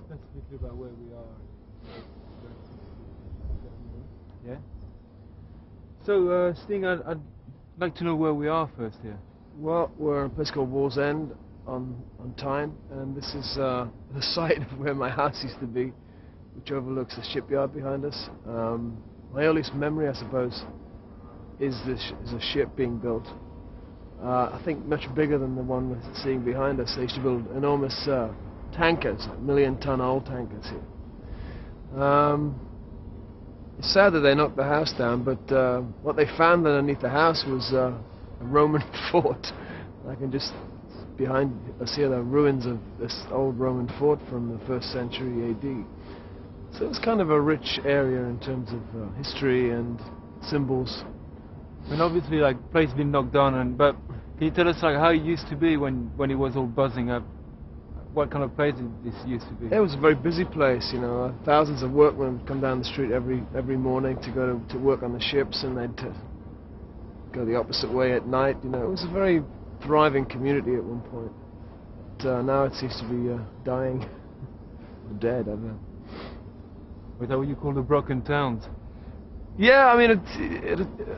just specifically about where we are. Yeah. So, Sting, I'd like to know where we are first here. Well, we're in a place called Wallsend on Tyne, and this is the site of where my house used to be, which overlooks the shipyard behind us. My earliest memory, I suppose, is a ship being built. I think much bigger than the one we're seeing behind us. They used to build enormous tankers, million-ton oil tankers here. It's sad that they knocked the house down, but what they found underneath the house was a Roman fort. I can just, behind us here, the ruins of this old Roman fort from the 1st century AD. So it's kind of a rich area in terms of history and symbols. And obviously, like, the place has been knocked down, but can you tell us like how it used to be when it was all buzzing up? What kind of place this used to be? It was a very busy place, you know. Thousands of workmen would come down the street every morning to go to work on the ships, and they'd go the opposite way at night. You know, it was a very thriving community at one point. But now it seems to be dying, or dead. I don't know. Is that what you call the broken towns? Yeah, I mean,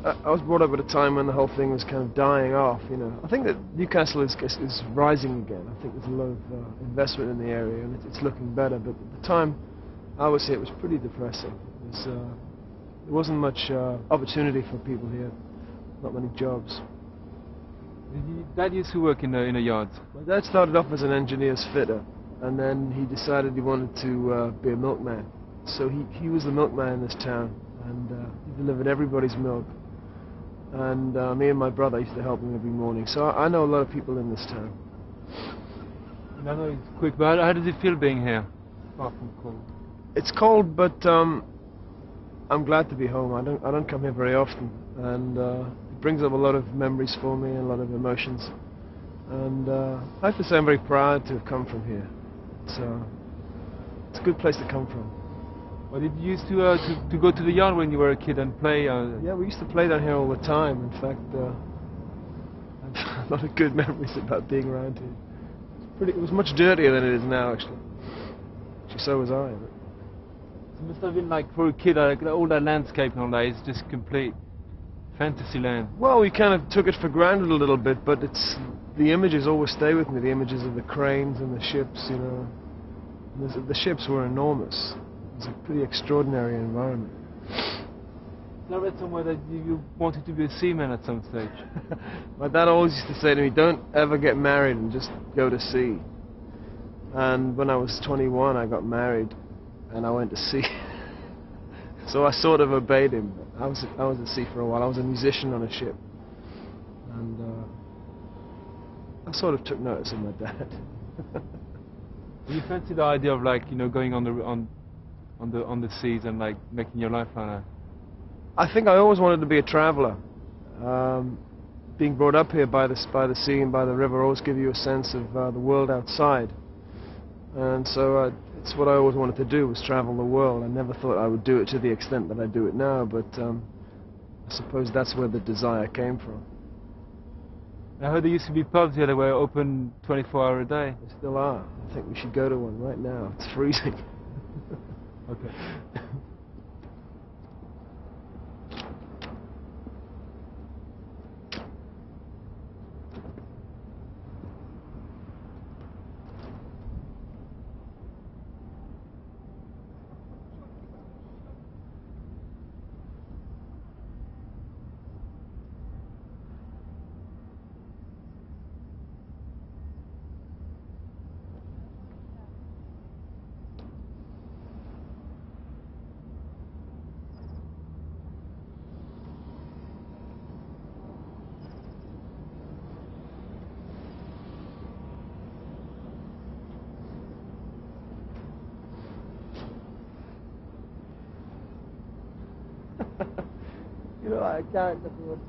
I was brought up at a time when the whole thing was kind of dying off, you know. I think that Newcastle is rising again. I think there's a lot of investment in the area, and it's looking better. But at the time I was here, it was pretty depressing. There wasn't much opportunity for people here, not many jobs. Dad used to work in the yards? My dad started off as an engineer's fitter, and then he decided he wanted to be a milkman. So he was the milkman in this town. And he delivered everybody's milk. And me and my brother used to help him every morning. So I know a lot of people in this town. I know it's quick, but how does it feel being here? Far from cold. It's cold, but I'm glad to be home. I don't come here very often, and it brings up a lot of memories for me and a lot of emotions. And I have to say I'm very proud to have come from here. It's a good place to come from. Well, did you used to go to the yard when you were a kid and play? Yeah, we used to play down here all the time. In fact, I have a lot of good memories about being around here. It was much dirtier than it is now, actually. So was I. It must have been like, for a kid, like, all that landscape and all that is just complete fantasy land. Well, we kind of took it for granted a little bit, but the images always stay with me. The images of the cranes and the ships, you know. The ships were enormous. It was a pretty extraordinary environment. I read somewhere that you wanted to be a seaman at some stage. My dad always used to say to me, don't ever get married and just go to sea. And when I was 21, I got married and I went to sea. So I sort of obeyed him. I was at sea for a while. I was a musician on a ship. And I sort of took notice of my dad. You fancy the idea of, like, you know, going on the seas and like making your life on it? I think I always wanted to be a traveller. Being brought up here by the sea and by the river always give you a sense of the world outside. And so it's what I always wanted to do, was travel the world. I never thought I would do it to the extent that I do it now, but I suppose that's where the desire came from. I heard there used to be pubs here that were open 24 hours a day. They still are. I think we should go to one right now. It's freezing. Okay. You know, I can't afford.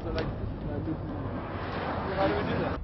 So like this. So how do we do that?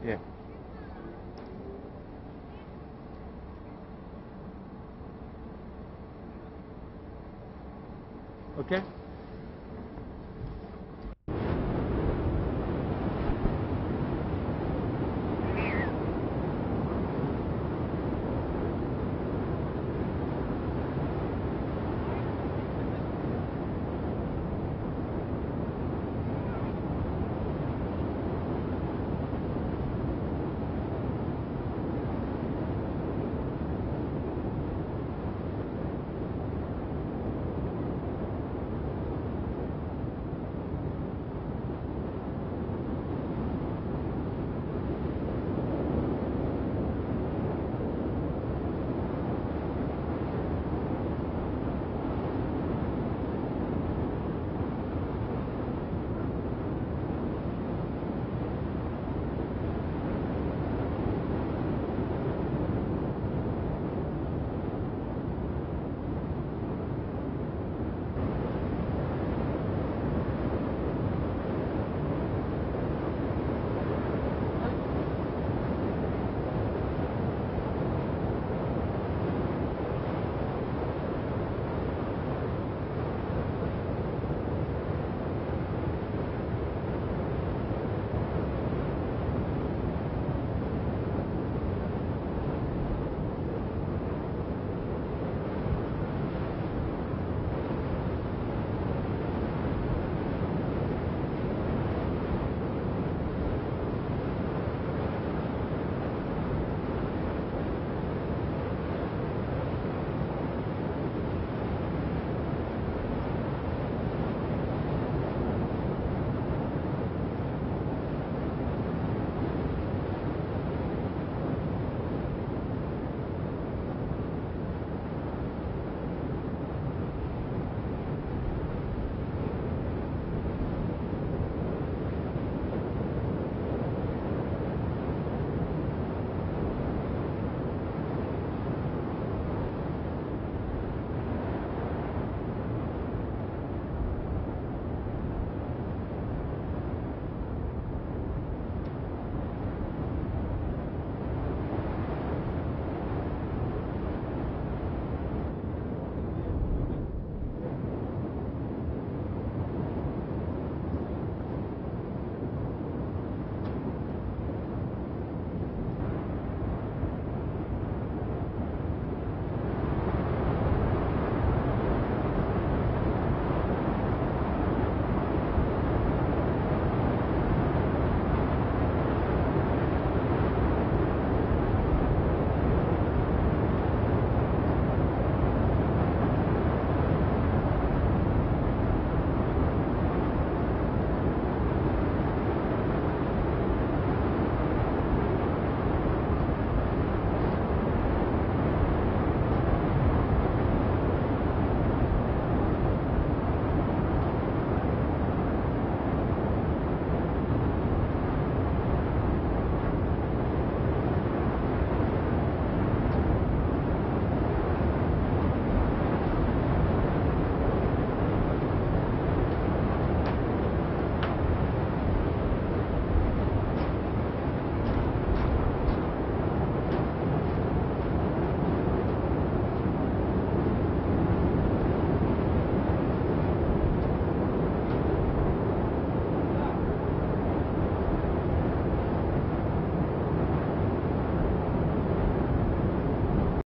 Yeah. Okay.